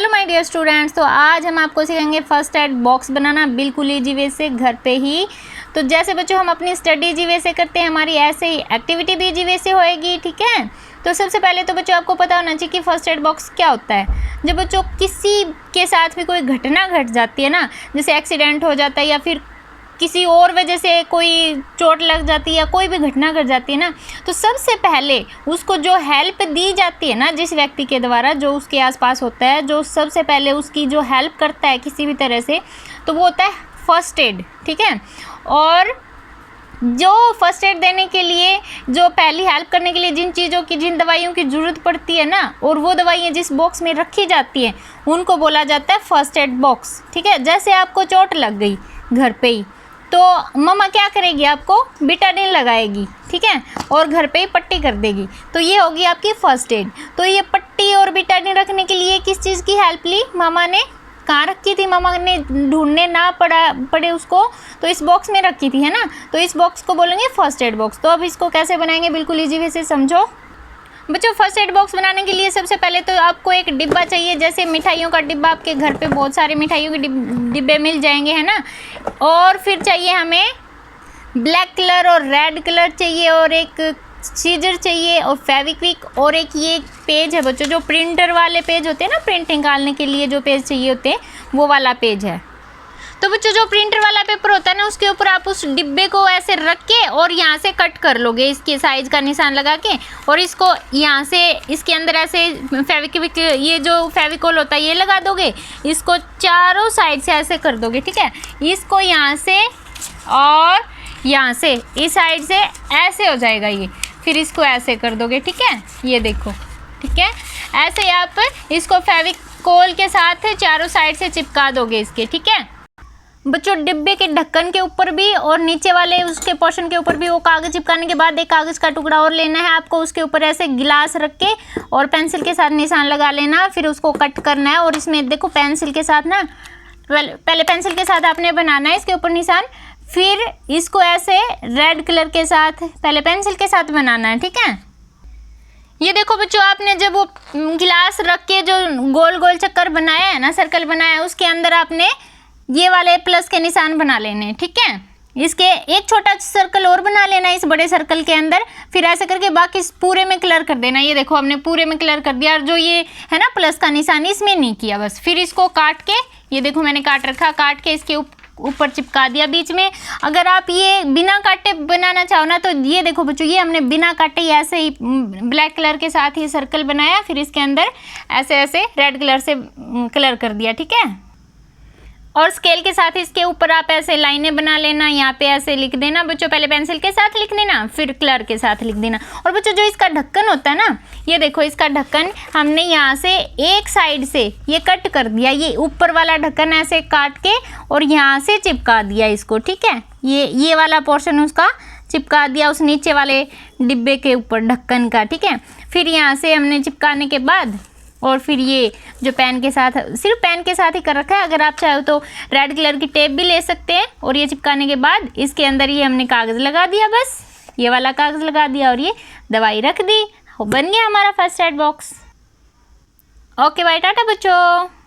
Hello my dear students, तो आज हम आपको सिखाएंगे फर्स्ट एड बॉक्स बनाना बिल्कुल ईजी वे से घर पे ही। तो जैसे बच्चों हम अपनी स्टडी ईजी वे से करते हैं, हमारी ऐसे ही एक्टिविटी भी ईजी वे से होएगी, ठीक है। तो सबसे पहले तो बच्चों आपको पता होना चाहिए कि फर्स्ट एड बॉक्स क्या होता है। जब बच्चों किसी के साथ भी कोई घटना घट जाती है ना, जैसे एक्सीडेंट हो जाता है या फिर किसी और वजह से कोई चोट लग जाती है या कोई भी घटना घट जाती है ना, तो सबसे पहले उसको जो हेल्प दी जाती है ना, जिस व्यक्ति के द्वारा जो उसके आसपास होता है, जो सबसे पहले उसकी जो हेल्प करता है किसी भी तरह से, तो वो होता है फर्स्ट एड, ठीक है। और जो फर्स्ट एड देने के लिए, जो पहली हेल्प करने के लिए जिन चीज़ों की, जिन दवाइयों की ज़रूरत पड़ती है ना, और वो दवाइयाँ जिस बॉक्स में रखी जाती हैं, उनको बोला जाता है फर्स्ट एड बॉक्स, ठीक है। जैसे आपको चोट लग गई घर पे ही, तो मम्मा क्या करेगी, आपको बिटाडिन लगाएगी, ठीक है, और घर पे ही पट्टी कर देगी, तो ये होगी आपकी फर्स्ट एड। तो ये पट्टी और बिटाडिन रखने के लिए किस चीज़ की हेल्प ली मामा ने, कहाँ रखी थी, मामा ने ढूंढने ना पड़े उसको, तो इस बॉक्स में रखी थी, है ना। तो इस बॉक्स को बोलेंगे फर्स्ट एड बॉक्स। तो अब इसको कैसे बनाएंगे, बिल्कुल ईजी वे से समझो बच्चों। फर्स्ट एड बॉक्स बनाने के लिए सबसे पहले तो आपको एक डिब्बा चाहिए। जैसे मिठाइयों का डिब्बा, आपके घर पे बहुत सारे मिठाइयों के डिब्बे मिल जाएंगे, है ना। और फिर चाहिए हमें ब्लैक कलर और रेड कलर चाहिए, और एक सीजर चाहिए, और फेविक्विक, और एक ये पेज है बच्चों, जो प्रिंटर वाले पेज होते हैं ना, प्रिंट निकालने के लिए जो पेज चाहिए होते हैं, वो वाला पेज है। तो बच्चों जो प्रिंटर वाला पेपर होता है ना, उसके ऊपर आप उस डिब्बे को ऐसे रख के और यहाँ से कट कर लोगे, इसके साइज का निशान लगा के, और इसको यहाँ से इसके अंदर ऐसे फेविक्विक, ये जो फेविकोल होता है, ये लगा दोगे, इसको चारों साइड से ऐसे कर दोगे, ठीक है। इसको यहाँ से और यहाँ से, इस साइड से ऐसे हो जाएगा ये, फिर इसको ऐसे कर दोगे, ठीक है, ये देखो, ठीक है। ऐसे आप इसको फेविकोल के साथ चारों साइड से चिपका दोगे इसके, ठीक है। बच्चों डिब्बे के ढक्कन के ऊपर भी और नीचे वाले उसके पोर्शन के ऊपर भी वो कागज़ चिपकाने के बाद एक कागज़ का टुकड़ा और लेना है आपको, उसके ऊपर ऐसे गिलास रख के और पेंसिल के साथ निशान लगा लेना, फिर उसको कट करना है। और इसमें देखो पेंसिल के साथ ना, पहले पेंसिल के साथ आपने बनाना है इसके ऊपर निशान, फिर इसको ऐसे रेड कलर के साथ पहले पेंसिल के साथ बनाना है, ठीक है। ये देखो बच्चों, आपने जब वो गिलास रख के जो गोल गोल चक्कर बनाया है ना, सर्कल बनाया है, उसके अंदर आपने ये वाले प्लस के निशान बना लेने, ठीक है। इसके एक छोटा सर्कल और बना लेना इस बड़े सर्कल के अंदर, फिर ऐसे करके बाकी पूरे में कलर कर देना। ये देखो हमने पूरे में कलर कर दिया, और जो ये है ना प्लस का निशान, इसमें नहीं किया बस। फिर इसको काट के, ये देखो मैंने काट रखा, काट के इसके ऊपर चिपका दिया बीच में। अगर आप ये बिना काटे बनाना चाहो ना, तो ये देखो बच्चों, ये हमने बिना काटे ऐसे ही ब्लैक कलर के साथ ही सर्कल बनाया, फिर इसके अंदर ऐसे ऐसे रेड कलर से कलर कर दिया, ठीक है। और स्केल के साथ इसके ऊपर आप ऐसे लाइनें बना लेना, यहाँ पे ऐसे लिख देना बच्चों, पहले पेंसिल के साथ लिख देना, फिर कलर के साथ लिख देना। और बच्चों जो इसका ढक्कन होता है ना, ये देखो इसका ढक्कन हमने यहाँ से एक साइड से ये कट कर दिया, ये ऊपर वाला ढक्कन ऐसे काट के और यहाँ से चिपका दिया इसको, ठीक है। ये वाला पोर्शन उसका चिपका दिया उस नीचे वाले डिब्बे के ऊपर ढक्कन का, ठीक है। फिर यहाँ से हमने चिपकाने के बाद, और फिर ये जो पेन के साथ, सिर्फ पेन के साथ ही कर रखा है, अगर आप चाहो तो रेड कलर की टेप भी ले सकते हैं। और ये चिपकाने के बाद इसके अंदर ये हमने कागज़ लगा दिया, बस ये वाला कागज़ लगा दिया, और ये दवाई रख दी, बन गया हमारा first aid box. Okay bye, tata बच्चों।